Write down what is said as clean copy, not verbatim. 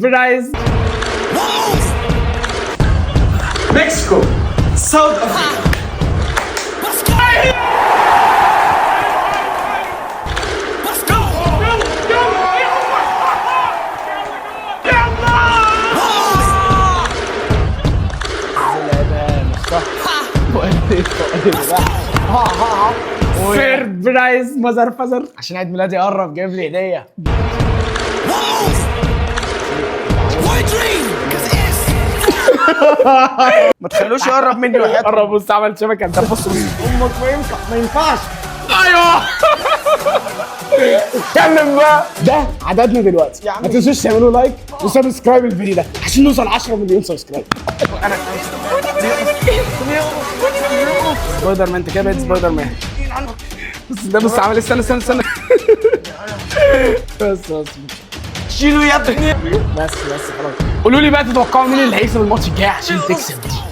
برايز. مكسيكو، ساوث افريقيا. فيرد برايز مزر فزر. عشان عيد ميلادي قرب جايب لي هديه. ما تخلوش يقرب مني وحياتك. قرب. بص عمل شبكه. انت بص امك ما ينفعش. ايوه. اتكلم بقى. ده عددنا دلوقتي. ما تنسوش تعملوا لايك وسبسكرايب الفيديو ده عشان نوصل 10 مليون سبسكرايب. سبايدر مان. انت كده بقيت سبايدر مان. بس ده بص عمل. استنى. بس شيلوا يا ابني. بس خلاص. قولوا لي بقى تتوقعوا مين اللي هيكسب الماتش الجاي عشان تكسب دي.